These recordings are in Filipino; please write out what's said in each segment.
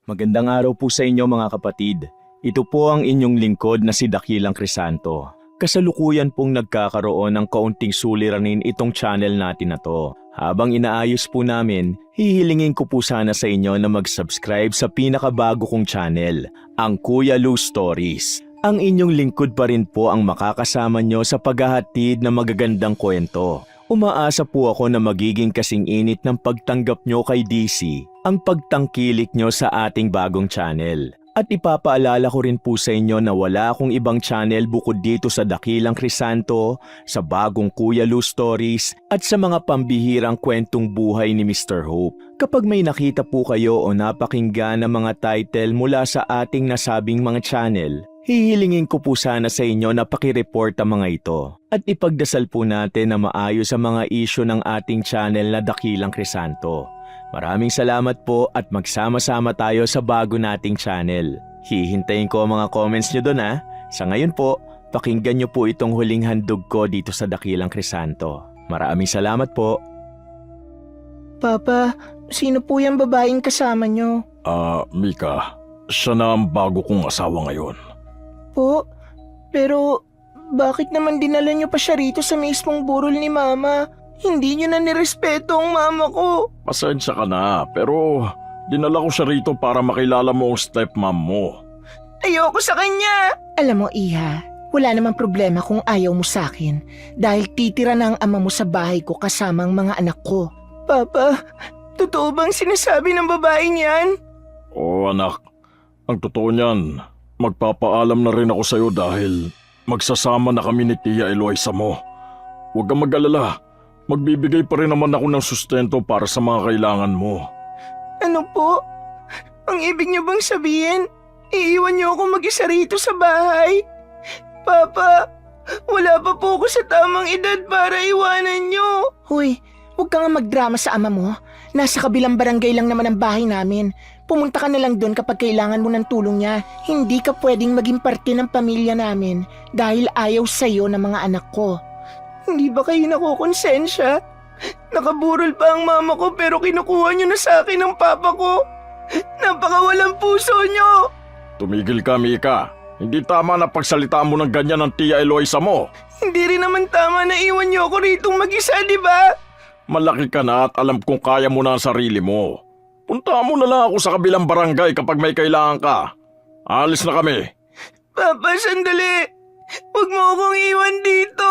Magandang araw po sa inyo mga kapatid. Ito po ang inyong lingkod na si Dakilang Crisanto. Kasalukuyan pong nagkakaroon ng kaunting suliranin itong channel natin na to. Habang inaayos po namin, hihilingin ko po sana sa inyo na mag-subscribe sa pinakabago kong channel, ang Kuya Lou Stories. Ang inyong lingkod pa rin po ang makakasama nyo sa paghahatid ng magagandang kwento. Umaasa po ako na magiging kasing init ng pagtanggap nyo kay DC ang pagtangkilik nyo sa ating bagong channel. At ipapaalala ko rin po sa inyo na wala akong ibang channel bukod dito sa Dakilang Crisanto, sa bagong Kuya Lou Stories at sa mga pambihirang kwentong buhay ni Mr. Hope. Kapag may nakita po kayo o napakinggan ng mga title mula sa ating nasabing mga channel, hihilingin ko po sana sa inyo na pakireport ang mga ito. At ipagdasal po natin na maayos ang mga isyu ng ating channel na Dakilang Crisanto. Maraming salamat po at magsama-sama tayo sa bago nating channel. Hihintayin ko ang mga comments nyo doon ha. Sa ngayon po, pakinggan nyo po itong huling handog ko dito sa Dakilang Crisanto. Maraming salamat po. Papa, sino po yung babaeng kasama nyo? Mika, siya na ang bago kong asawa ngayon. Po, pero bakit naman dinala nyo pa siya rito sa mismong burol ni Mama? Hindi nyo na nirespeto ang mama ko. Pasensya ka na, pero dinala ko siya rito para makilala mo ang stepmom mo. Ayoko sa kanya. Alam mo, Iha, wala namang problema kung ayaw mo sa akin dahil titira na ang ama mo sa bahay ko kasama ang mga anak ko. Papa, totoo bang sinasabi ng babaeng yan? Oo anak, ang totoo niyan, magpapaalam na rin ako sa'yo dahil magsasama na kami ni Tia Eloisa mo. Huwag kang mag-alala. Magbibigay pa rin naman ako ng sustento para sa mga kailangan mo. Ano po? Ang ibig niyo bang sabihin, iiwan niyo ako mag-isa rito sa bahay? Papa, wala pa po ako sa tamang edad para iwanan niyo. Hoy, huwag ka nga magdrama sa ama mo. Nasa kabilang barangay lang naman ang bahay namin. Pumunta ka na lang doon kapag kailangan mo ng tulong niya. Hindi ka pwedeng maging parte ng pamilya namin dahil ayaw sa'yo ng mga anak ko. Hindi ba kayo nakukonsensya? Nakaburol pa ang mama ko pero kinukuha niyo na sa akin ang papa ko. Napakawalang puso niyo. Tumigil ka, Mika. Hindi tama na pagsalitaan mo ng ganyan ng Tia Eloisa mo. Hindi rin naman tama na iwan niyo ako rito mag-isa, di ba? Malaki ka na at alam kong kaya mo na ang sarili mo. Punta mo na lang ako sa kabilang barangay kapag may kailangan ka. Alis na kami. Papa, sandali. Huwag mo akong iwan dito.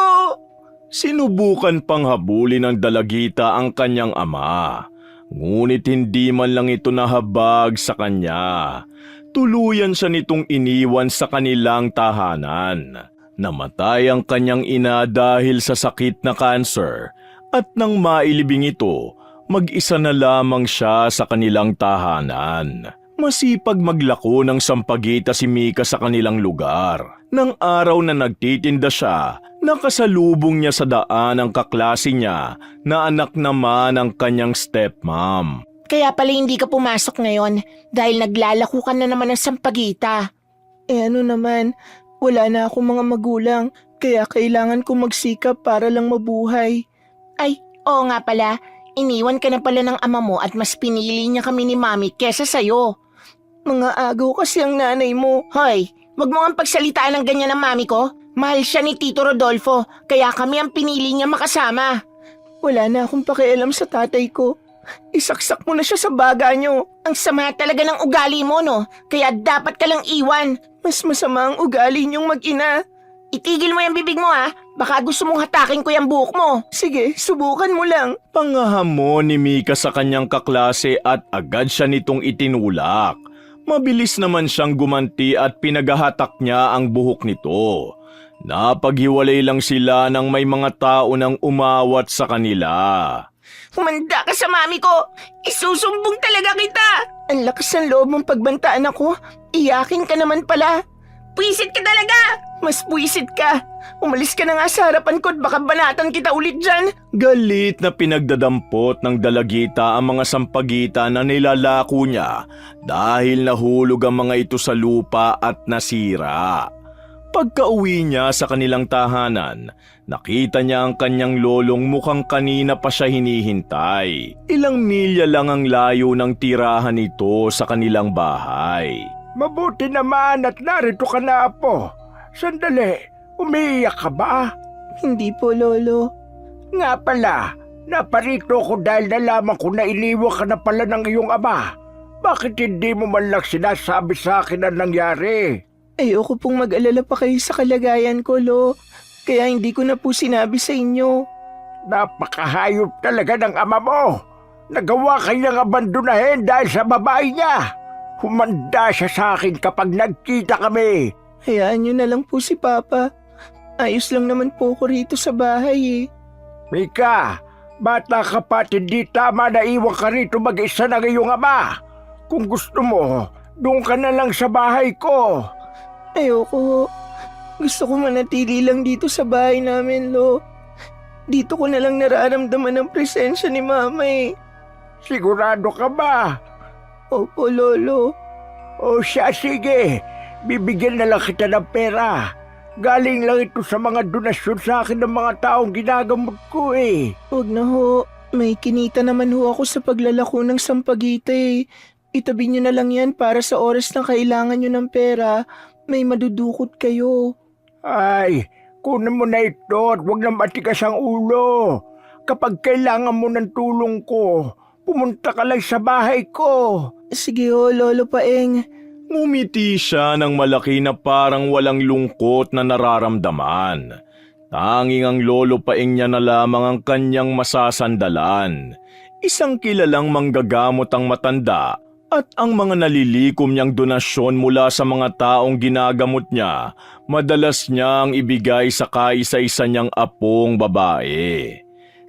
Sinubukan pang habulin ng dalagita ang kanyang ama. Ngunit hindi man lang ito nahabag sa kanya. Tuluyan siya nitong iniwan sa kanilang tahanan. Namatay ang kanyang ina dahil sa sakit na kanser. At nang mailibing ito, mag-isa na lamang siya sa kanilang tahanan. Masipag maglako ng sampagita si Mika sa kanilang lugar. Nang araw na nagtitinda siya, nakasalubong niya sa daan ang kaklase niya na anak naman ng kanyang stepmom. Kaya pala hindi ka pumasok ngayon dahil naglalako ka na naman ng sampagita. Ano naman, wala na akong mga magulang kaya kailangan ko magsikap para lang mabuhay. Ay, oo nga pala, iniwan ka na pala ng ama mo at mas pinili niya kami ni Mami kesa sa'yo. Mga agaw kasi ang nanay mo. Hoy, wag mo ang pagsalitaan ng ganyan ng mami ko. Mahal siya ni Tito Rodolfo, kaya kami ang pinili niya makasama. Wala na akong pakialam sa tatay ko. Isaksak mo na siya sa baga niyo. Ang sama talaga ng ugali mo, no? Kaya dapat ka lang iwan. Mas masama ang ugali niyong mag-ina. Itigil mo yung bibig mo, ha? Baka gusto mong hatakin ko yung buhok mo. Sige, subukan mo lang. Pangahamon ni Mika sa kanyang kaklase at agad siya nitong itinulak. Mabilis naman siyang gumanti at pinagahatak niya ang buhok nito. Napaghiwalay lang sila nang may mga tao nang umawat sa kanila. Humanda ka sa mami ko! Isusumbong talaga kita! Ang lakas ng loob mong pagbantaan ako. Iyakin ka naman pala. Puwisit ka talaga! Mas puwisit ka. Umalis ka na nga sa harapan ko at baka banatan kita ulit dyan. Galit na pinagdadampot ng dalagita ang mga sampagita na nilalako niya dahil nahulog ang mga ito sa lupa at nasira. Pagka-uwi niya sa kanilang tahanan, nakita niya ang kanyang lolong mukhang kanina pa siya hinihintay. Ilang milya lang ang layo ng tirahan nito sa kanilang bahay. Mabuti naman at narito ka na, Apo. Sandali, umiiyak ka ba? Hindi po, Lolo. Nga pala, naparito ko dahil nalaman ko na iniwan ka na pala ng iyong ama. Bakit hindi mo man lang sinasabi sa akin ang nangyari? Ayoko pong mag-alala pa kayo sa kalagayan ko, Lo. Kaya hindi ko na po sinabi sa inyo. Napakahayop talaga ng ama mo. Nagawa kanyang abandonahin dahil sa babae niya. Humanda siya sa akin kapag nagkita kami. Hayaan niyo na lang po si Papa. Ayos lang naman po ako rito sa bahay eh. Mika, bata ka pa at hindi tama na iwan ka rito mag-isa ng iyong ama. Kung gusto mo, doon ka na lang sa bahay ko. Ayoko. Gusto ko manatili lang dito sa bahay namin, Lo. Dito ko na lang nararamdaman ang presensya ni Mama eh. Sigurado ka ba? Opo, Lolo. O siya, sige. Bibigyan na lang kita ng pera. Galing lang ito sa mga donasyon sa akin ng mga taong ginagamot ko eh. Huwag na ho. May kinita naman ho ako sa paglalako ng sampagita eh. Itabi niyo na lang yan para sa oras na kailangan niyo ng pera. May madudukot kayo. Ay, kunin mo na ito at huwag na matigas ang ulo. Kapag kailangan mo ng tulong ko, pumunta ka lang sa bahay ko. Sige ho, Lolo Paeng. Ngumiti siya ng malaki na parang walang lungkot na nararamdaman. Tanging ang lolo Paeng niya na lamang ang kanyang masasandalan. Isang kilalang manggagamot ang matanda at ang mga nalilikom niyang donasyon mula sa mga taong ginagamot niya, madalas niyang ibigay sa kaisa-isa niyang apong babae.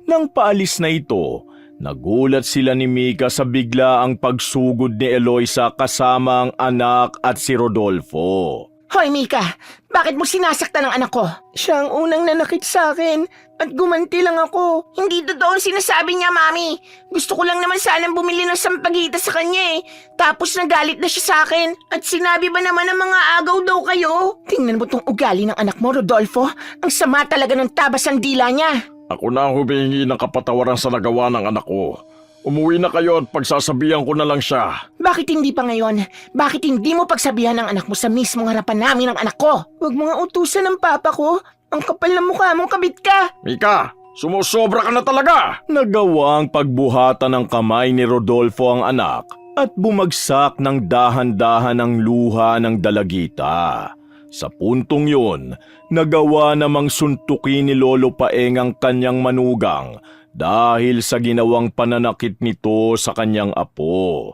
Nang paalis na ito, nagulat sila ni Mika sa biglaang pagsugod ni Eloisa kasama ang anak at si Rodolfo. Hoy, Mika! Bakit mo sinasaktan ang anak ko? Siya ang unang nanakit sa akin at gumanti lang ako. Hindi totoo ang sinasabi niya, Mami. Gusto ko lang naman sanang bumili ng sampagita sa kanya eh. Tapos nagalit na siya sa akin at sinabi ba naman ng mga agaw daw kayo? Tingnan mo tong ugali ng anak mo, Rodolfo. Ang sama talaga ng tabas ang dila niya. Ako na ang humihingi ng kapatawaran sa nagawa ng anak ko. Umuwi na kayo at pagsasabihan ko na lang siya. Bakit hindi pa ngayon? Bakit hindi mo pagsabihan ng anak mo sa mismong harapan namin ng anak ko? Huwag mo nga utusan ng papa ko. Ang kapal ng mukha mong kabit ka. Mika, sumusobra ka na talaga! Nagawang pagbuhatan ng kamay ni Rodolfo ang anak at bumagsak ng dahan-dahan ang luha ng dalagita. Sa puntong yun, nagawa namang suntukin ni Lolo Paeng ang kanyang manugang dahil sa ginawang pananakit nito sa kanyang apo.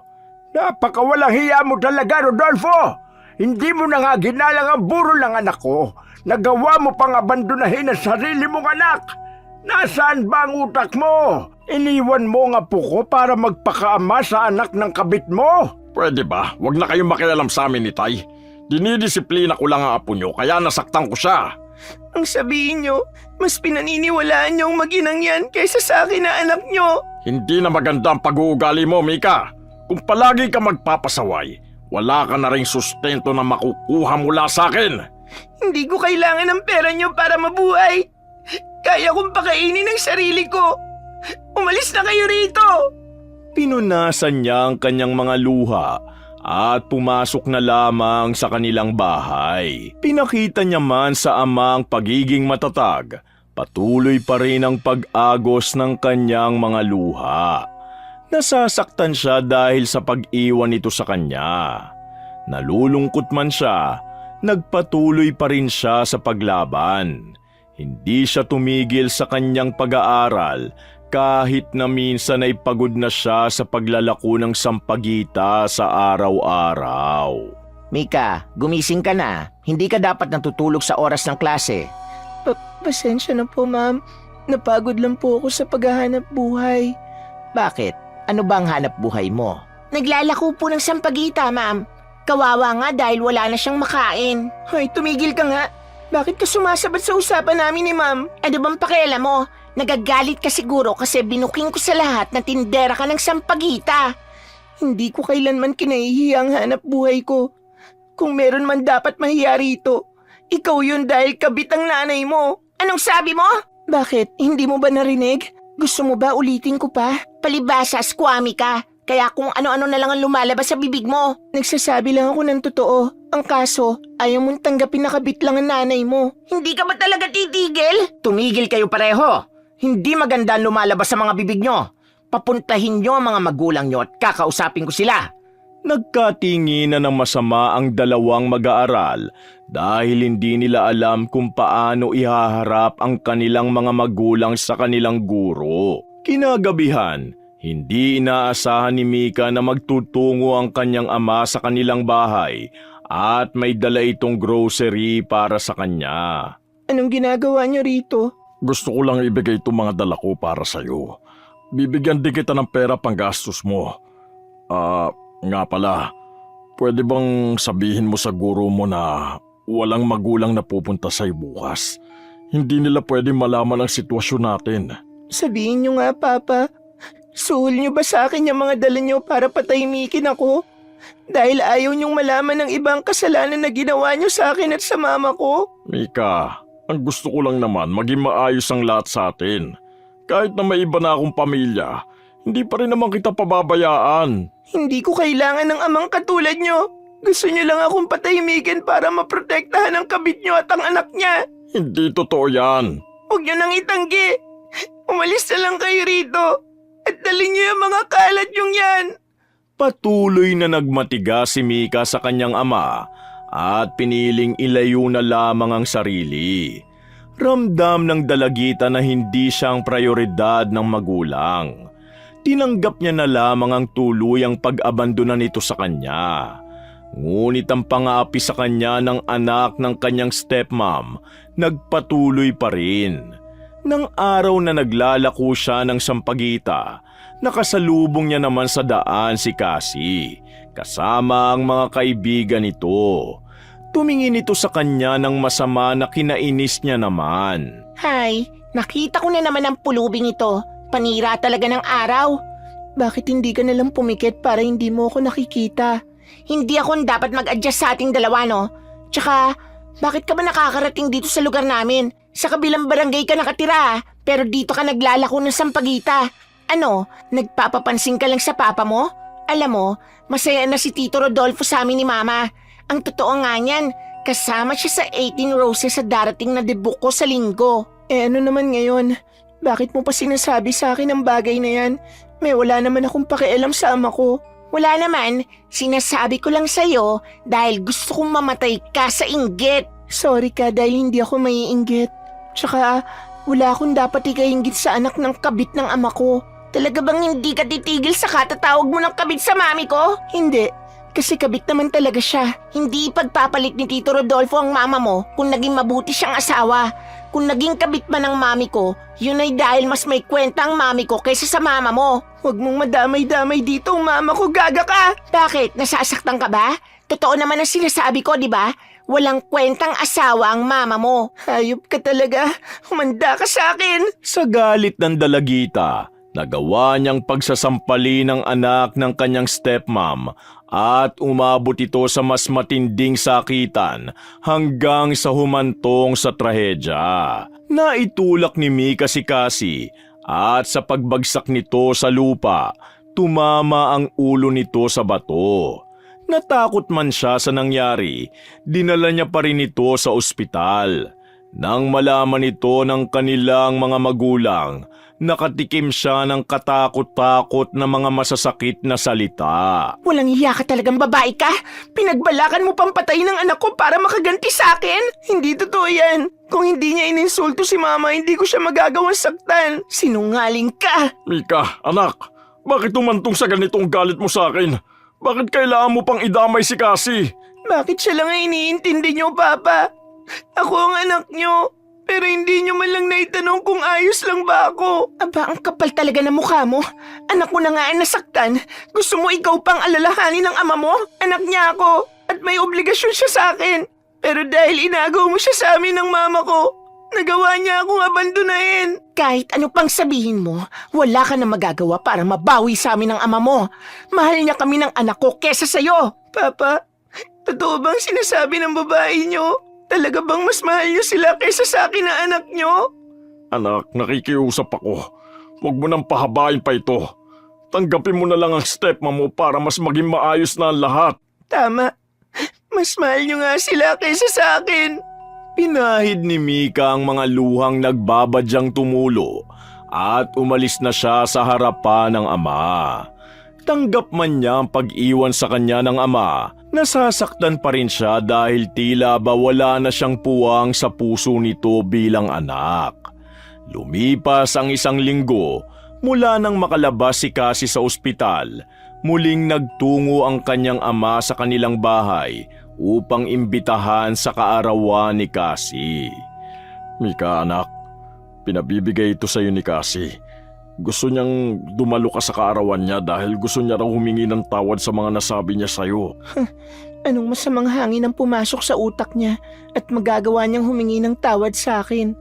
Napakawalang hiya mo talaga, Rodolfo! Hindi mo na nga ginalang ang burol ng anak ko. Nagawa mo pang abandonahin ang sarili mong anak. Nasaan ba ang utak mo? Iniwan mo ang apo ko para magpakaama sa anak ng kabit mo? Pwede ba? Huwag na kayong makialam sa amin ni Tay. Dinidisiplina ko lang ang apo nyo kaya nasaktan ko siya. Ang sabihin nyo, mas pinaniniwalaan nyo ang maginang yan kaysa sa akin na anak nyo. Hindi na maganda ang pag-uugali mo, Mika. Kung palagi ka magpapasaway, wala ka na ring sustento na makukuha mula sa akin. Hindi ko kailangan ng pera nyo para mabuhay. Kaya kong pakainin ang sarili ko. Umalis na kayo rito. Pinunasan niya ang kanyang mga luha at pumasok na lamang sa kanilang bahay. Pinakita niya man sa ama ang pagiging matatag, patuloy pa rin ang pag-agos ng kanyang mga luha. Nasasaktan siya dahil sa pag-iwan nito sa kanya. Nalulungkot man siya, nagpatuloy pa rin siya sa paglaban. Hindi siya tumigil sa kanyang pag-aaral kahit na minsan ay pagod na siya sa paglalako ng sampagita sa araw-araw. Mika, gumising ka na. Hindi ka dapat natutulog sa oras ng klase. Pasensya na po, ma'am. Napagod lang po ako sa paghahanap buhay. Bakit? Ano ba ang hanap buhay mo? Naglalako po ng sampagita, ma'am. Kawawa nga dahil wala na siyang makain. Hoy, tumigil ka nga. Bakit ka sumasabat sa usapan namin ni ma'am? Ano bang pakialam mo? Nagagalit ka siguro kasi binuking ko sa lahat na tindera ka ng sampagita. Hindi ko kailanman kinahihiya ang hanap buhay ko. Kung meron man dapat mahiya rito, Ikaw yun dahil kabit ang nanay mo. Anong sabi mo? Bakit? Hindi mo ba narinig? Gusto mo ba ulitin ko pa? Palibasa, squammy ka. Kaya kung ano-ano na lang ang lumalabas sa bibig mo. Nagsasabi lang ako ng totoo. Ang kaso, ayaw mong tanggapin na kabit lang ang nanay mo. Hindi ka ba talaga titigil? Tumigil kayo pareho. Hindi maganda ang lumalabas sa mga bibig nyo. Papuntahin nyo ang mga magulang nyo at kakausapin ko sila. Nagkatinginan ng masama ang dalawang mag-aaral dahil hindi nila alam kung paano ihaharap ang kanilang mga magulang sa kanilang guro. Kinagabihan, hindi inaasahan ni Mika na magtutungo ang kanyang ama sa kanilang bahay at may dala itong grocery para sa kanya. Anong ginagawa niyo rito? Gusto ko lang ibigay itong mga dala ko para sa'yo. Bibigyan din kita ng pera pang gastos mo. Nga pala, pwede bang sabihin mo sa guro mo na walang magulang na pupunta sa'yo bukas? Hindi nila pwede malaman ang sitwasyon natin. Sabihin niyo nga, Papa. Suhol niyo ba sa akin yung mga dala niyo para patahimikin ako? Dahil ayaw niyong malaman ng ibang kasalanan na ginawa niyo sa akin at sa mama ko? Mika, ang gusto ko lang naman maging maayos ang lahat sa atin. Kahit na may iba na akong pamilya, hindi pa rin naman kita pababayaan. Hindi ko kailangan ng amang katulad niyo. Gusto niyo lang akong patahimikin para maprotektahan ang kabit niyo at ang anak niya. Hindi totoo yan. Huwag niyo nang itanggi. Umalis na lang kayo rito. At dalhin niyo yung mga kalat yung yan. Patuloy na nagmatigas si Mika sa kanyang ama at piniling ilayo na lamang ang sarili. Ramdam ng dalagita na hindi siyang prioridad ng magulang. Tinanggap niya na lamang ang tuluyang pag-abandona nito sa kanya. Ngunit ang pang-aapi sa kanya ng anak ng kanyang stepmom nagpatuloy pa rin. Nang araw na naglalako siya ng Sampaguita, nakasalubong niya naman sa daan si Cassie, kasama ang mga kaibigan nito. Tumingin ito sa kanya ng masama na kinainis niya naman. Hay, nakita ko na naman ang pulubing ito. Panira talaga ng araw. Bakit hindi ka nalang pumikit para hindi mo ako nakikita? Hindi ako dapat mag-adjust sa ating dalawa, no? Tsaka, bakit ka ba nakakarating dito sa lugar namin? Sa kabilang barangay ka nakatira, pero dito ka naglalako ng Sampaguita. Ano, nagpapapansin ka lang sa papa mo? Alam mo, masaya na si Tito Rodolfo sa amin ni Mama. Ang totoo nga niyan, kasama siya sa 18 Roses sa darating na debut ko sa linggo. Ano naman ngayon? Bakit mo pa sinasabi sa akin ang bagay na yan? May wala naman akong pakialam sa ama ko. Wala naman, sinasabi ko lang sa'yo dahil gusto kong mamatay ka sa inggit. Sorry ka dahil hindi ako maiinggit. Tsaka, wala akong dapat ikainggit sa anak ng kabit ng ama ko. Talaga bang hindi ka titigil sa katatawag mo ng kabit sa mami ko? Hindi, kasi kabit naman talaga siya. Hindi pagpapalit ni Tito Rodolfo ang mama mo kung naging mabuti siyang asawa. Kung naging kabit man ng mami ko, yun ay dahil mas may kwenta ang mami ko kaysa sa mama mo. Huwag mong madamay-damay dito ang mama ko, gaga ka! Bakit? Nasasaktan ka ba? Totoo naman ang sinasabi ko, di ba? Walang kwentang asawa ang mama mo. Hayop ka talaga. Humanda ka sa akin. Sa galit ng dalagita, nagawa niyang pagsasampali ng anak ng kanyang stepmom at umabot ito sa mas matinding sakitan hanggang sa humantong sa trahedya. Naitulak ni Mika si Cassie at sa pagbagsak nito sa lupa, tumama ang ulo nito sa bato. Natakot man siya sa nangyari, dinala niya pa rin ito sa ospital. Nang malaman ito ng kanilang mga magulang, nakatikim siya ng katakot-takot na mga masasakit na salita. Walang iya ka talagang babae ka? Pinagbalakan mo pang patayin ng anak ko para makaganti sa akin? Hindi totoo yan. Kung hindi niya ininsulto si mama, hindi ko siya magagawang saktan. Sinungaling ka! Mika, anak, bakit umantong sa ganitong galit mo sa akin? Bakit kailangan mo pang idamay si Cassie? Bakit siya lang ang iniintindi niyo, Papa? Ako ang anak niyo, pero hindi niyo man lang naitanong kung ayos lang ba ako. Aba, ang kapal talaga ng mukha mo. Anak mo na nga ang nasaktan. Gusto mo ikaw pang alalahanin ng ama mo? Anak niya ako at may obligasyon siya sa akin. Pero dahil inagaw mo siya sa amin ng mama ko, nagawa niya akong abandonahin. Kahit ano pang sabihin mo, wala ka na magagawa para mabawi sa amin ng ama mo. Mahal niya kami ng anak ko kesa sa'yo. Papa, totoo bang sinasabi ng babae niyo? Talaga bang mas mahal niyo sila kaysa sa akin na anak niyo? Anak, nakikiusap ako. Huwag mo nang pahabain pa ito. Tanggapin mo na lang ang stepmom mo para mas maging maayos na ang lahat. Tama. Mas mahal niyo nga sila kaysa sa akin. Pinahid ni Mika ang mga luhang nagbabadyang tumulo at umalis na siya sa harapan ng ama. Tanggap man niya ang pag-iwan sa kanya ng ama, nasasaktan pa rin siya dahil tila ba wala na siyang puwang sa puso nito bilang anak. Lumipas ang 1 linggo mula nang makalabas si Cassie sa ospital, muling nagtungo ang kanyang ama sa kanilang bahay upang imbitahan sa kaarawan ni Cassie. Mika, anak, pinabibigay ito sa iyo ni Cassie. Gusto niyang dumalo ka sa kaarawan niya dahil gusto niya raw humingi ng tawad sa mga nasabi niya sa iyo. Anong masamang hangin ang pumasok sa utak niya at magagawa niyang humingi ng tawad sa akin?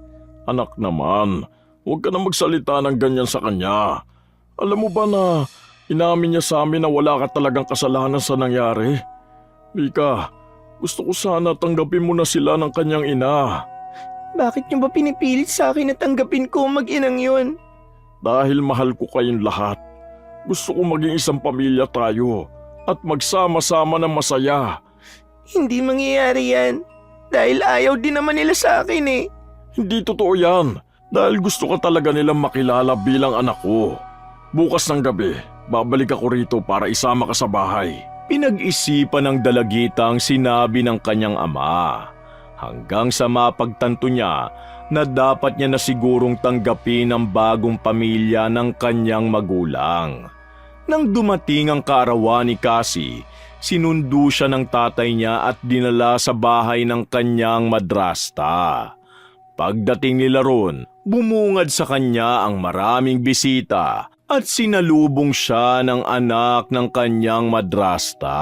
Anak naman, huwag ka na magsalita ng ganyan sa kanya. Alam mo ba na inamin niya sa amin na wala ka talagang kasalanan sa nangyari? Mika, gusto ko sana tanggapin mo na sila ng kanyang ina. Bakit niyo ba pinipilit sa akin na tanggapin ko ang mag-inang yun? Dahil mahal ko kayong lahat. Gusto ko maging isang pamilya tayo at magsama-sama ng masaya. Hindi mangyayari yan. Dahil ayaw din naman nila sa akin eh. Hindi totoo yan. Dahil gusto ka talaga nilang makilala bilang anak ko. Bukas ng gabi, babalik ako rito para isama ka sa bahay. Pinag-isipan ng dalagita ang sinabi ng kanyang ama, hanggang sa mapagtanto niya na dapat niya na sigurong tanggapin ang bagong pamilya ng kanyang magulang. Nang dumating ang kaarawan ni Cassie, sinundo siya ng tatay niya at dinala sa bahay ng kanyang madrasta. Pagdating nila ron, bumungad sa kanya ang maraming bisita at sinalubong siya ng anak ng kanyang madrasta.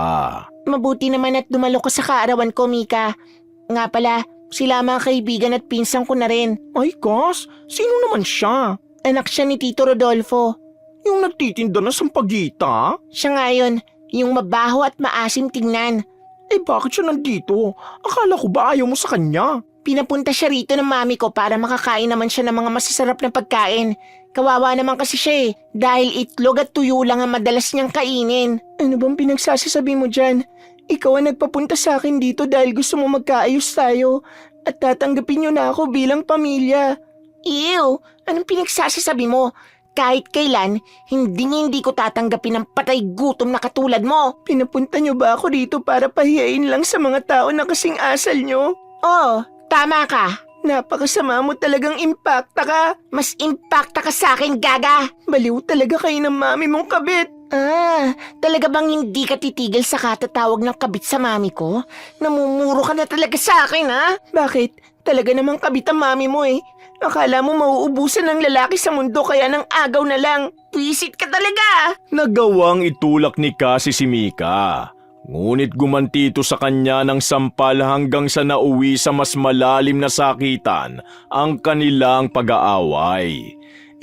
Mabuti naman at dumalo ka sa kaarawan ko, Mika. Nga pala, sila mga kaibigan at pinsang ko na rin. Ay, Kas, sino naman siya? Anak siya ni Tito Rodolfo. Yung nagtitinda na sampagita? Siya nga yun, yung mabaho at maasim tingnan. Eh bakit siya nandito? Akala ko ba ayaw mo sa kanya? Pinapunta siya rito ng mami ko para makakain naman siya ng mga masasarap na pagkain. Kawawa naman kasi siya dahil itlog at tuyo lang ang madalas niyang kainin. Ano bang pinagsasasabi mo dyan? Ikaw ang nagpapunta sa akin dito dahil gusto mo magkaayos tayo at tatanggapin niyo na ako bilang pamilya. Ew, anong pinagsasasabi mo? Kahit kailan, hindi ko tatanggapin ng patay gutom na katulad mo. Pinapunta niyo ba ako dito para pahiyain lang sa mga tao na kasing asal niyo? Oo, tama ka. Napakasama mo talagang impacta ka. Mas impacta ka sa akin, gaga. Baliw talaga kayo ng mami mong kabit. Talaga bang hindi ka titigil sa katatawag ng kabit sa mami ko? Namumuro ka na talaga sa akin, ha? Bakit? Talaga namang kabit ang mami mo eh. Akala mo mauubusan ng lalaki sa mundo kaya nang agaw na lang. Visit ka talaga! Nagawang itulak ni Cassie si Mika. Ngunit gumanti ito sa kanya ng sampal hanggang sa nauwi sa mas malalim na sakitan ang kanilang pag-aaway.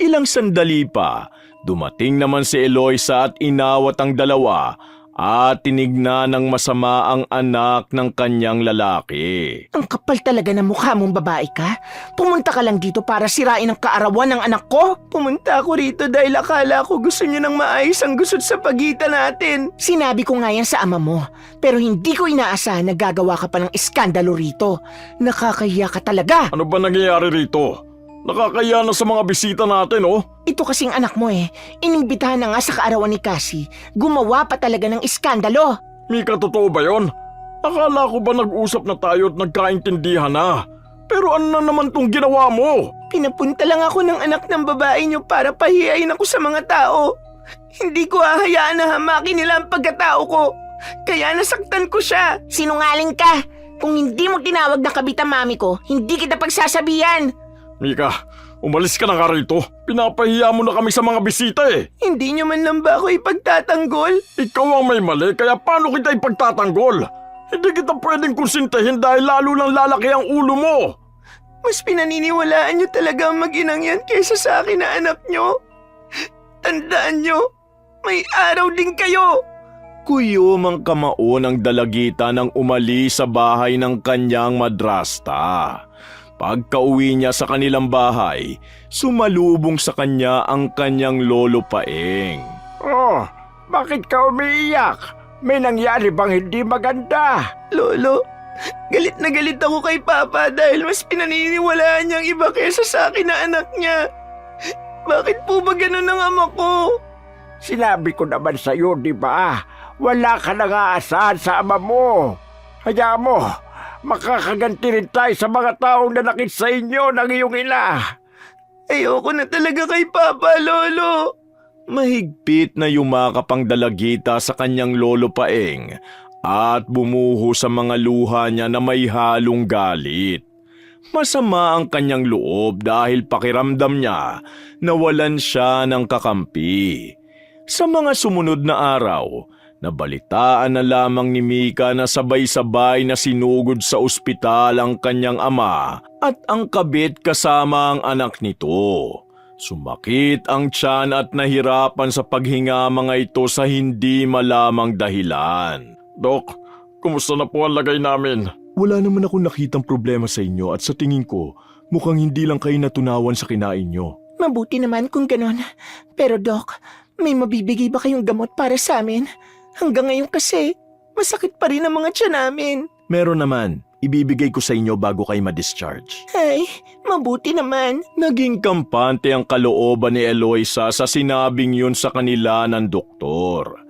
Ilang sandali pa, dumating naman si Eloisa at inawat ang dalawa at tinignan ng masama ang anak ng kanyang lalaki. Ang kapal talaga ng mukha mong babae ka. Pumunta ka lang dito para sirain ang kaarawan ng anak ko. Pumunta ako rito dahil akala ko gusto niyo nang maayos ang gusot sa pagitan natin. Sinabi ko nga yan sa ama mo, pero hindi ko inaasahan na gagawa ka pa ng iskandalo rito. Nakakahiya ka talaga. Ano ba nangyayari rito? Nakakaya na sa mga bisita natin, oh. Ito kasing anak mo inimbitahan na nga sa kaarawan ni Cassie. Gumawa pa talaga ng iskandalo. Mika, totoo ba yon? Akala ko ba nag-usap na tayo at nagkaintindihan na? Pero ano na naman tong ginawa mo? Pinapunta lang ako ng anak ng babae niyo para pahiyain ako sa mga tao. Hindi ko hahayaan na hamakin nila ang pagkatao ko. Kaya nasaktan ko siya. Sinungaling ka. Kung hindi mo tinawag na kabit ang mami ko, hindi kita pagsasabihan. Mika, umalis ka na nga rito. Pinapahiya mo na kami sa mga bisita eh. Hindi niyo man lang ba ako ipagtatanggol? Ikaw ang may mali, kaya paano kita ipagtatanggol? Hindi kita pwedeng konsintihin dahil lalo lang lalaki ang ulo mo. Mas pinaniniwalaan niyo talaga ang mag-inang yan kaysa sa akin na anak niyo. Tandaan niyo, may araw din kayo. Kuyom ang kamao ng dalagita nang umalis sa bahay ng kanyang madrasta. Pagkauwi niya sa kanilang bahay, sumalubong sa kanya ang kanyang lolo Paeng. Oh, bakit ka umiiyak? May nangyari bang hindi maganda? Lolo, galit na galit ako kay Papa dahil mas pinaniniwalaan niyang iba kaysa sa akin na anak niya. Bakit po ba ganun ang ama ko? Sinabi ko naman sa'yo, di ba? Wala ka nang aasahan sa ama mo. Hayaan mo, makakaganti rin tayo sa mga taong nanakit sa inyo ng iyong ina. Ayoko na talaga kay Papa, Lolo. Mahigpit na yumakap ang dalagita sa kanyang lolo Paeng at bumuho sa mga luha niya na may halong galit. Masama ang kanyang loob dahil pakiramdam niya na walan siya ng kakampi. Sa mga sumunod na araw, nabalitaan na lamang ni Mika na sabay-sabay na sinugod sa ospital ang kanyang ama at ang kabit kasama ang anak nito. Sumakit ang tiyan at nahirapan sa paghinga mga ito sa hindi malamang dahilan. Dok, kumusta na po ang lagay namin? Wala naman akong nakitang problema sa inyo at sa tingin ko, mukhang hindi lang kayo natunawan sa kinain nyo. Mabuti naman kung ganon. Pero Doc, may mabibigay ba kayong gamot para sa amin? Hanggang ngayon kasi, masakit pa rin ang mga tiyan namin. Meron naman, ibibigay ko sa inyo bago kayo ma-discharge. Ay, mabuti naman. Naging kampante ang kalooban ni Eloisa sa sinabing yun sa kanila ng doktor.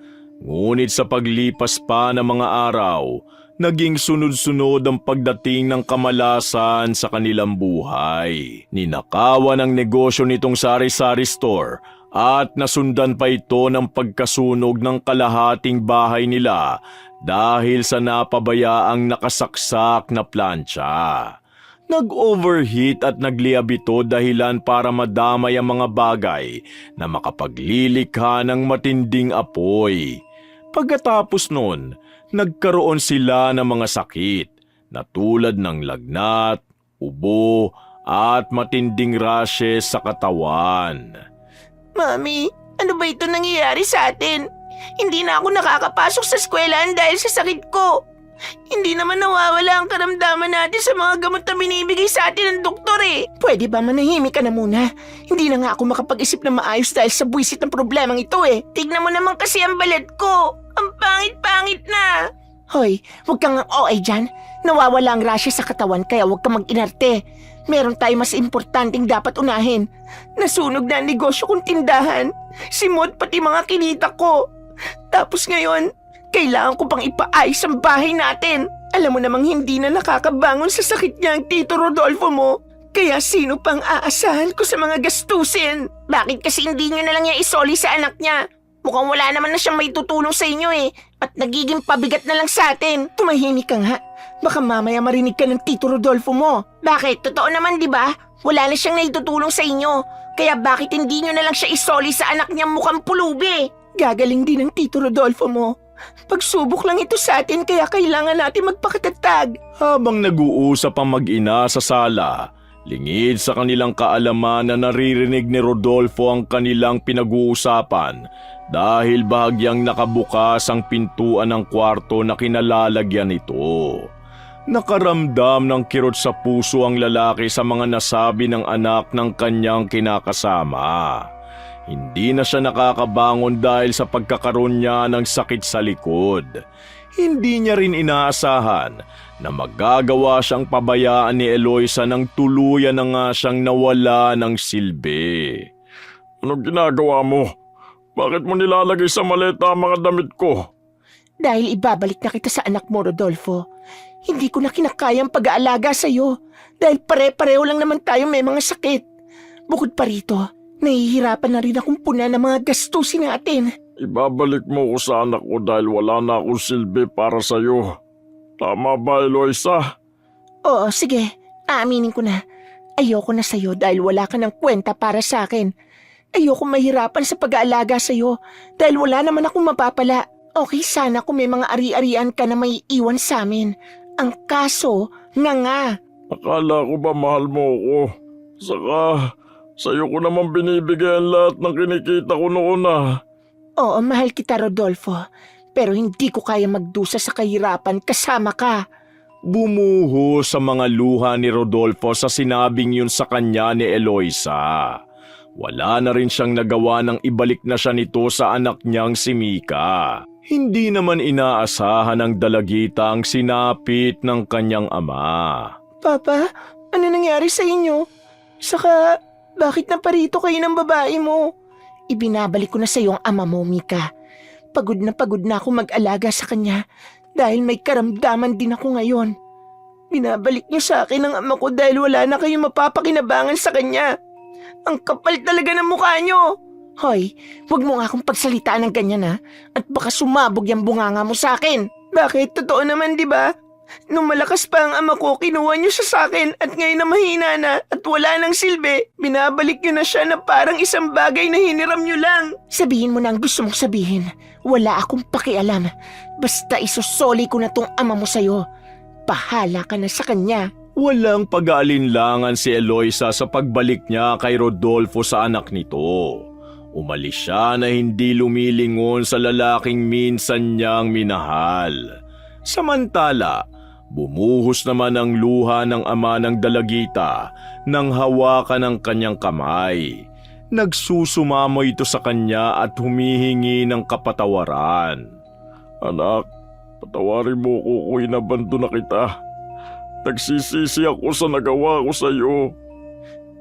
Ngunit sa paglipas pa ng mga araw, naging sunod-sunod ang pagdating ng kamalasan sa kanilang buhay. Ninakawan ang negosyo nitong sari-sari store at nasundan pa ito ng pagkasunog ng kalahating bahay nila dahil sa napabayaang nakasaksak na plancha. Nag-overheat at nagliab ito dahilan para madamay ang mga bagay na makapaglilikha ng matinding apoy. Pagkatapos nun, nagkaroon sila ng mga sakit na tulad ng lagnat, ubo at matinding rashes sa katawan. Mami, ano ba ito nangyayari sa atin? Hindi na ako nakakapasok sa eskwelahan dahil sa sakit ko. Hindi naman nawawala ang karamdaman natin sa mga gamot na binibigay sa atin ng doktor eh. Pwede ba manahimik ka na muna? Hindi na nga ako makapag-isip na maayos dahil sa buwisit ng problemang ito eh. Tignan mo naman kasi ang balat ko. Ang pangit-pangit na. Hoy, huwag kang OA dyan. Nawawala ang rashes sa katawan kaya huwag kang mag-inarte. Meron tayo mas importanteng dapat unahin. Nasunog na ang negosyo kong tindahan. Si Maud pati mga kinita ko. Tapos ngayon, kailangan ko pang ipaayos ang bahay natin. Alam mo namang hindi na nakakabangon sa sakit niya ang Tito Rodolfo mo. Kaya sino pang aasahan ko sa mga gastusin? Bakit kasi hindi niyo na lang niya isoli sa anak niya? Mukhang wala naman na siyang may tutulong sa inyo eh. At nagiging pabigat na lang sa atin. Tumahimik ka nga. Baka mamaya marinig ka ng Tito Rodolfo mo. Bakit? Totoo naman di ba? Wala na siyang naitutulong sa inyo. Kaya bakit hindi niyo na lang siya isoli sa anak niyang mukhang pulubi? Gagaling din ng Tito Rodolfo mo. Pagsubok lang ito sa atin kaya kailangan natin magpakatatag. Habang nag-uusap ang mag-ina sa sala, lingid sa kanilang kaalaman na naririnig ni Rodolfo ang kanilang pinag-uusapan dahil bahagyang nakabukas ang pintuan ng kwarto na kinalalagyan nito. Nakaramdam ng kirot sa puso ang lalaki sa mga nasabi ng anak ng kanyang kinakasama. Hindi na siya nakakabangon dahil sa pagkakaroon niya ng sakit sa likod. Hindi niya rin inaasahan na magagawa siyang pabayaan ni Eloisa nang tuluyan na nga siyang nawala ng silbi. Anong ginagawa mo? Bakit mo nilalagay sa maleta ang mga damit ko? Dahil ibabalik na kita sa anak mo, Rodolfo. Hindi ko na kinakayang pag-aalaga sa'yo dahil pare-pareho lang naman tayo may mga sakit. Bukod pa rito, nahihirapan na rin akong punan ng mga gastusin natin. Ibabalik mo ko sa anak ko dahil wala na akong silbi para sa'yo. Tama ba, Eloisa? Oo, sige. Aaminin ko na. Ayoko na sa'yo dahil wala ka ng kwenta para sa akin. Ayoko mahirapan sa pag-aalaga sa'yo dahil wala naman akong mapapala. Okay sana kung may mga ari-arian ka na may iwan sa amin. Ang kaso, nga. Akala ko ba mahal mo ako? Saka, sa'yo ko naman binibigay ang lahat ng kinikita ko noon ah. Oo, mahal kita, Rodolfo. Pero hindi ko kaya magdusa sa kahirapan kasama ka. Bumuho sa mga luha ni Rodolfo sa sinabing yun sa kanya ni Eloisa. Wala na rin siyang nagawa nang ibalik na siya nito sa anak niyang si Mika. Hindi naman inaasahan ng dalagita ang sinapit ng kanyang ama. Papa, ano nangyari sa inyo? Saka, bakit naparito kayo ng babae mo? Ibinabalik ko na sa iyo ang ama mo, Mika. Pagod na ako mag-alaga sa kanya dahil may karamdaman din ako ngayon. Binabalik niyo sa akin ang ama ko dahil wala na kayong mapapakinabangan sa kanya. Ang kapal talaga ng mukha niyo. Hoy, huwag mo nga akong pagsalitaan ng ganyan ha, at baka sumabog yung bunganga mo sa akin. Bakit? Totoo naman, di ba? Nung malakas pa ang ama ko, kinuha niyo siya sa akin at ngayon na mahina na at wala nang silbi, binabalik niyo na siya na parang isang bagay na hiniram niyo lang. Sabihin mo na ang gusto mong sabihin. Wala akong pakialam. Basta isusoli ko na tong ama mo sa'yo. Bahala ka na sa kanya. Walang pag-aalinlangan si Eloisa sa pagbalik niya kay Rodolfo sa anak nito. Umalis siya na hindi lumilingon sa lalaking minsan niyang minahal. Samantala, bumuhos naman ang luha ng ama ng dalagita nang hawakan ng kanyang kamay. Nagsusumamo ito sa kanya at humihingi ng kapatawaran. Anak, patawarin mo ko kung inabando na kita. Nagsisisi ako sa nagawa ko sa iyo.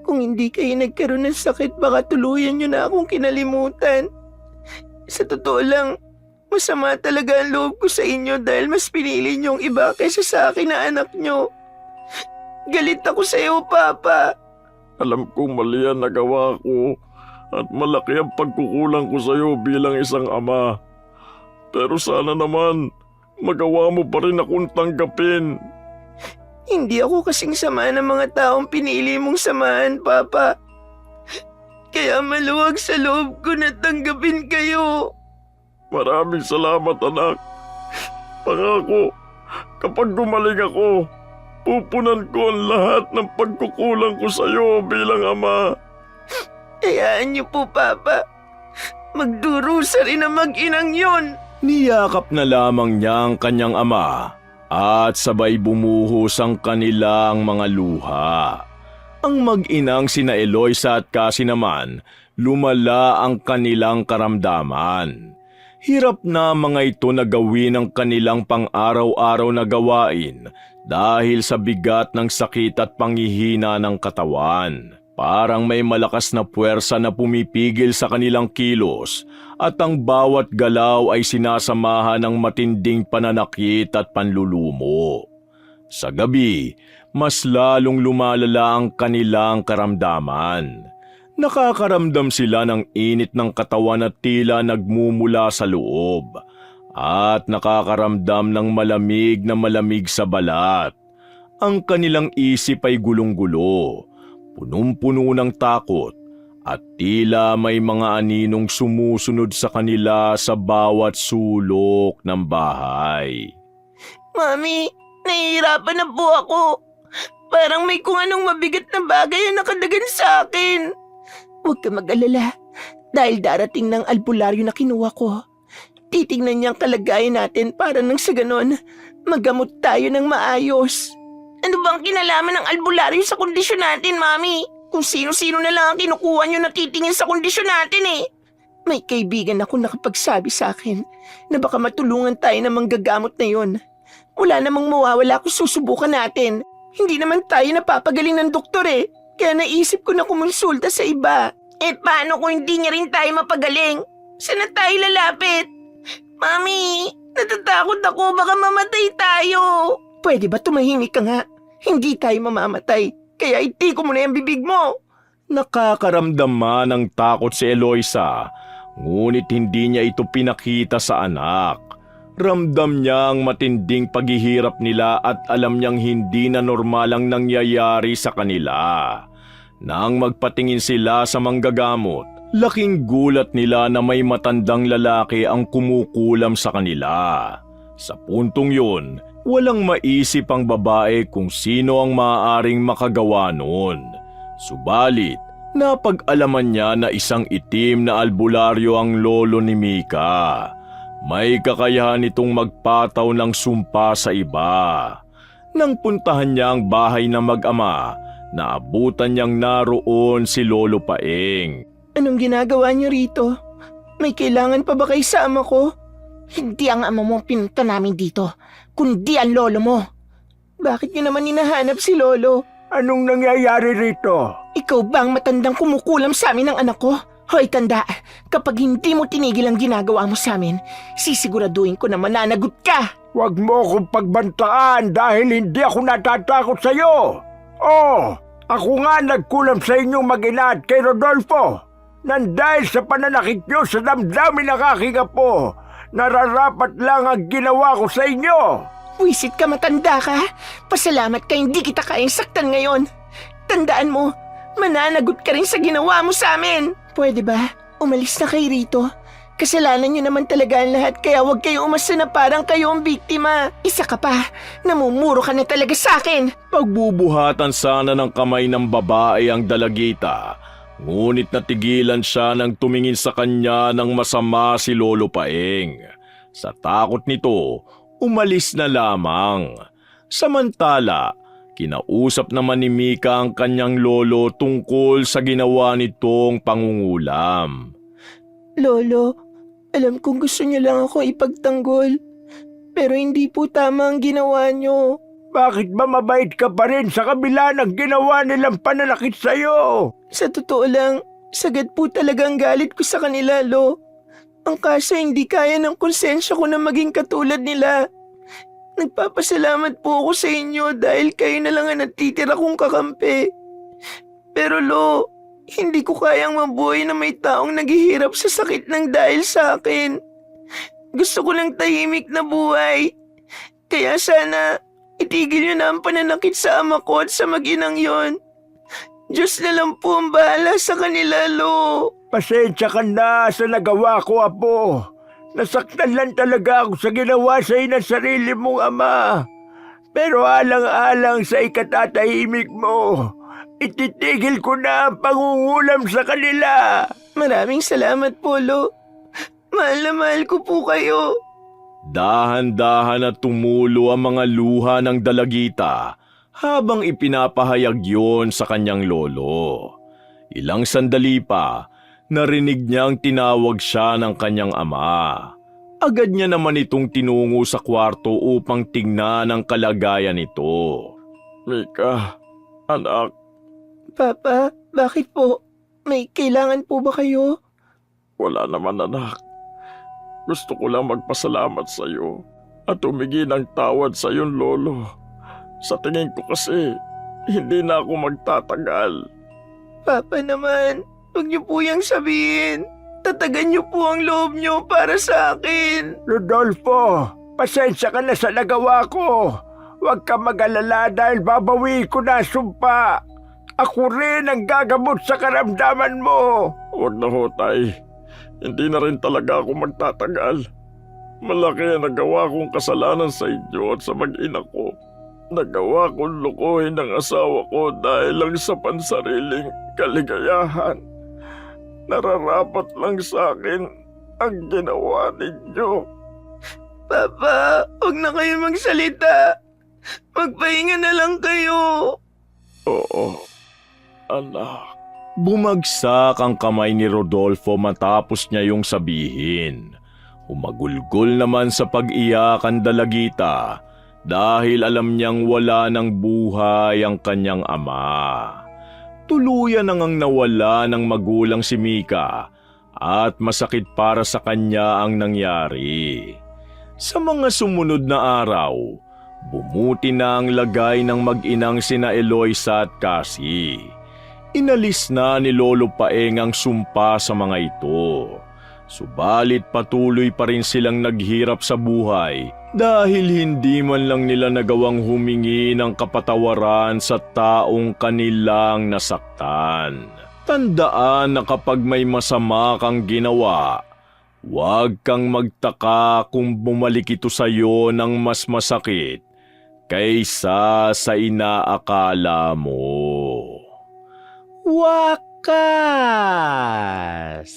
Kung hindi kayo nagkaroon ng sakit, baka tuluyan niyo na akong kinalimutan. Sa totoo lang, masama talaga ang loob ko sa inyo dahil mas pinili niyong iba kaysa sa akin na anak niyo. Galit ako sa iyo, Papa. Alam kong mali ang nagawa ko at malaki ang pagkukulang ko sa iyo bilang isang ama. Pero sana naman, magawa mo pa rin akong tanggapin. Hindi ako kasing sama ng mga taong pinili mong samahan, Papa. Kaya maluwag sa loob ko na tanggapin kayo. Maraming salamat, anak. Pangako, kapag gumaling ako, pupunan ko ang lahat ng pagkukulang ko sa iyo bilang ama. Hayaan niyo po, Papa. Magdurusa rin ang mag-inang yon. Niyakap na lamang niya ang kanyang ama at sabay bumuhos ang kanilang mga luha. Ang mag-inang sina Eloisa at Cassie naman, lumala ang kanilang karamdaman. Hirap na mga ito na gawin ang kanilang pang-araw-araw na gawain dahil sa bigat ng sakit at panghihina ng katawan. Parang may malakas na puwersa na pumipigil sa kanilang kilos at ang bawat galaw ay sinasamahan ng matinding pananakit at panlulumo. Sa gabi, mas lalong lumalala ang kanilang karamdaman. Nakakaramdam sila ng init ng katawan at tila nagmumula sa loob at nakakaramdam ng malamig sa balat. Ang kanilang isip ay gulong-gulo, punong-puno ng takot at tila may mga aninong sumusunod sa kanila sa bawat sulok ng bahay. Mami, nahihirapan na po ako. Parang may kung anong mabigat na bagay ang nakadagan sa akin. Huwag ka mag-alala dahil darating ng albularyo na kinuha ko. Titingnan niya ang kalagayan natin para nang sa ganon, magamot tayo ng maayos. Ano bang kinalaman ng albularyo sa kondisyon natin, Mami? Kung sino-sino na lang ang kinukuha niyo na titingin sa kondisyon natin eh. May kaibigan ako nakapagsabi sa akin na baka matulungan tayo ng manggagamot na yon. Wala namang mawawala kung susubukan natin. Hindi naman tayo napapagaling ng doktor eh. Kaya naisip ko na kumonsulta sa iba. Eh paano kung hindi niya rin tayo mapagaling? Saan na tayo lalapit? Mami, natatakot ako baka mamatay tayo. Pwede ba tumahimik ka nga? Hindi tayo mamamatay. Kaya itiko mo na yung bibig mo. Nakakaramdam man ng takot si Eloisa, ngunit hindi niya ito pinakita sa anak. Ramdam niya ang matinding paghihirap nila at alam niyang hindi na normal ang nangyayari sa kanila. Nang magpatingin sila sa manggagamot, laking gulat nila na may matandang lalaki ang kumukulam sa kanila. Sa puntong yun, walang maisip ang babae kung sino ang maaaring makagawa nun. Subalit, napag-alaman niya na isang itim na albularyo ang lolo ni Mika. May kakayahan itong magpataw ng sumpa sa iba. Nang puntahan niya ang bahay ng mag-ama, naabutan niyang naroon si Lolo Paeng. Anong ginagawa niyo rito? May kailangan pa ba kay sa ama ko? Hindi ang ama mo pinunta namin dito, kundi ang lolo mo. Bakit niyo naman hinahanap si Lolo? Anong nangyayari rito? Ikaw ba ang matandang kumukulam sa amin ng anak ko? Hoy tanda, kapag hindi mo tinigil ang ginagawa mo sa amin, sisiguraduhin ko na mananagot ka. Huwag mo akong pagbantaan dahil hindi ako natatakot sa'yo. Oh, ako nga nagkulam sa inyong mag-ina at kay Rodolfo. Nang dahil sa pananakit nyo sa damdamin ng aking apo, nararapat lang ang ginawa ko sa inyo. Wisit ka matanda ka. Pasalamat ka hindi kita kayang saktan ngayon. Tandaan mo, mananagot ka rin sa ginawa mo sa amin. Pwede ba? Umalis na kayo rito. Kasalanan niyo naman talaga ang lahat kaya huwag kayo umasa na parang kayo ang biktima. Isa ka pa, namumuro ka na talaga sa akin. Pagbubuhatan sana ng kamay ng babae ang dalagita, ngunit natigilan siya nang tumingin sa kanya ng masama si Lolo Paeng. Sa takot nito, umalis na lamang. Samantala, kinausap naman ni Mika ang kanyang lolo tungkol sa ginawa nitong pangungulam. Lolo, alam kong gusto niyo lang ako ipagtanggol. Pero hindi po tama ang ginawa niyo. Bakit ba mabait ka pa rin sa kabila ng ginawa nilang pananakit sa'yo? Sa totoo lang, sagad po talaga ang galit ko sa kanila, Lo. Ang kaso hindi kaya ng konsensya ko na maging katulad nila. Nagpapasalamat po ako sa inyo dahil kayo na lang ang natitira kong kakampi. Pero Lo, hindi ko kayang mabuhay na may taong naghihirap sa sakit ng dahil sa akin. Gusto ko ng tahimik na buhay. Kaya sana, itigil niyo na ang pananakit sa ama ko at sa mag-inang yon. Diyos na lang po ang bahala sa kanila, Lo. Pasensya ka na sa nagawa ko, Apo. Nasaktan lang talaga ako sa ginawa sa ng sarili mong ama. Pero alang-alang sa ikatatahimik mo, ititigil ko na ang pangungulam sa kanila. Maraming salamat po, Lo. Mahal na mahal ko po kayo. Dahan-dahan na tumulo ang mga luha ng dalagita habang ipinapahayag yon sa kanyang lolo. Ilang sandali pa, narinig niyang tinawag siya ng kanyang ama. Agad niya naman itong tinungo sa kwarto upang tingnan ang kalagayan nito. Mika, anak, Papa, bakit po? May kailangan po ba kayo? wala naman anak. Gusto ko lang magpasalamat sa iyo at humingi ng tawad sa iyong lolo. Sa tingin ko kasi, hindi na ako magtatagal. Papa naman, huwag niyo po yung sabihin. Tatagan niyo po ang loob niyo para sa akin. Rodolfo, pasensya ka na sa nagawa ko. Huwag ka mag-alala dahil babawi ko na ang sumpa. Ako rin ang gagamot sa karamdaman mo. Huwag na ho, tay. Hindi na rin talaga ako magtatagal. Malaki ang nagawa kong kasalanan sa inyo at sa mag-ina ko. Nagawa kong lukuhin ang asawa ko dahil lang sa pansariling kaligayahan. Nararapat lang sa akin ang ginawa ninyo. Papa, huwag na kayo magsalita. Magpahinga na lang kayo. Oo, anak. Bumagsak ang kamay ni Rodolfo matapos niya yung sabihin. Humagulgol naman sa pag-iyak ang dalagita dahil alam niyang wala ng buhay ang kanyang ama. Tuluyan nang nawala ng magulang si Mika at masakit para sa kanya ang nangyari. Sa mga sumunod na araw, bumuti na ang lagay ng mag-inang sina Eloisa at Cassie. Inalis na ni Lolo Paeng ang sumpa sa mga ito. Subalit patuloy pa rin silang naghirap sa buhay dahil hindi man lang nila nagawang humingi ng kapatawaran sa taong kanilang nasaktan. Tandaan na kapag may masama kang ginawa, huwag kang magtaka kung bumalik ito sa iyo ng mas masakit kaysa sa inaakala mo. Wakas!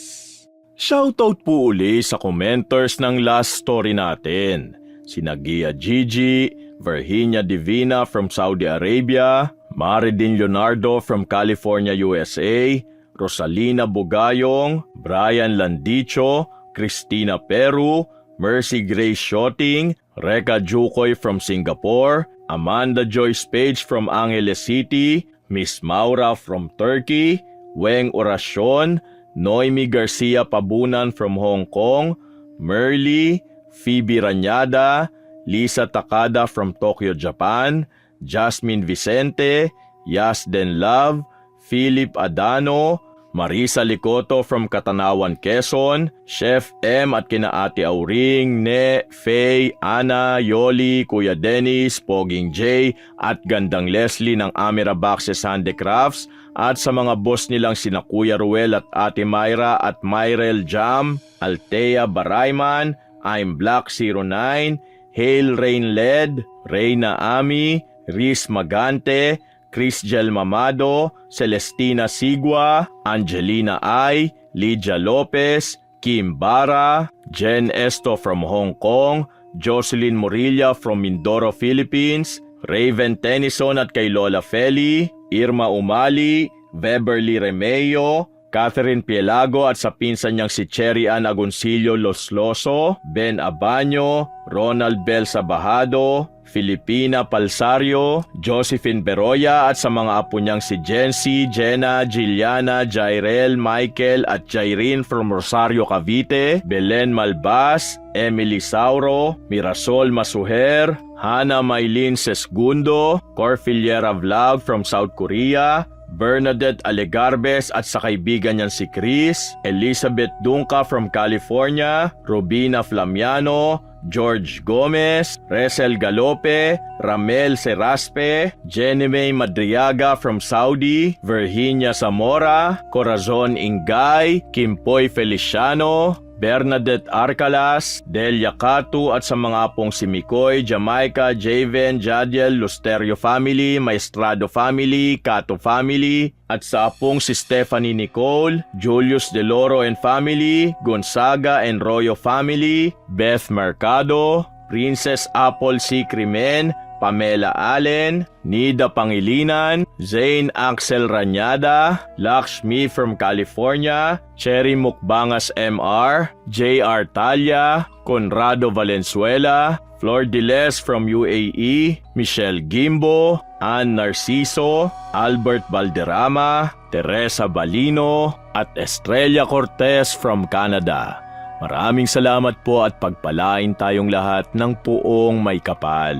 Shoutout po uli sa commenters ng last story natin. Sina Gia Gigi, Virginia Divina from Saudi Arabia, Maridin Leonardo from California, USA, Rosalina Bugayong, Brian Landicho, Christina Peru, Mercy Grace Shooting, Reka Jukoy from Singapore, Amanda Joyce Page from Angeles City, Miss Maura from Turkey, Weng Oracion, Noemi Garcia Pabunan from Hong Kong, Merly, Phoebe Ranyada, Lisa Takada from Tokyo, Japan, Jasmine Vicente, Yasden Love, Philip Adano, Marisa Licoto from Katanawan, Quezon, Chef M at kina Ate Auring, Ne, Faye, Ana, Yoli, Kuya Dennis, Poging J at Gandang Leslie ng Amira Boxes Handicrafts at sa mga boss nilang sina Kuya Ruel at Ate Myra at Myrel Jam, Altea Barayman, I'm Black 09, Hail Rain Led, Reyna Ami, Riz Magante, Chris Gel Mamado, Celestina Sigua, Angelina Ai, Lydia Lopez, Kim Bara, Jen Esto from Hong Kong, Jocelyn Morilla from Mindoro, Philippines, Raven Tennyson at kay Lola Feli, Irma Umali, Beverly Remeo, Catherine Pielago at sa pinsan niyang si Cherry Ann Agoncillo Losloso, Ben Abanyo, Ronald Bel Sabahado, Filipina Palsario, Josephine Beroya at sa mga apo niyang si Jency, Jenna, Giliana, Jairel, Michael at Jairine from Rosario, Cavite, Belen Malbas, Emily Sauro, Mirasol Masuher, Hana Maylin Sesgundo, Corfiliera Vlog from South Korea, Bernadette Alegarbes at sa kaibigan niyan si Chris, Elizabeth Dunca from California, Robina Flamiano, George Gomez, Resel Galope, Ramel Seraspe, Jenny May Madriaga from Saudi, Virginia Zamora, Corazon Ingay, Kimpoy Feliciano, Bernadette Arcalas, Delia Catu at sa mga apong si Mikoy, Jamaica, Javen, Jadiel, Lusterio Family, Maestrado Family, Cato Family, at sa apong si Stephanie Nicole, Julius Deloro and Family, Gonzaga and Royo Family, Beth Mercado, Princess Apple C. Crimen, Pamela Allen, Nida Pangilinan, Zane Axel Ranyada, Lakshmi from California, Cherry Mukbangas MR, J.R. Talia, Conrado Valenzuela, Flor Diles from UAE, Michelle Gimbo, Ann Narciso, Albert Valderrama, Teresa Balino, at Estrella Cortez from Canada. Maraming salamat po at pagpalain tayong lahat ng puong may kapal.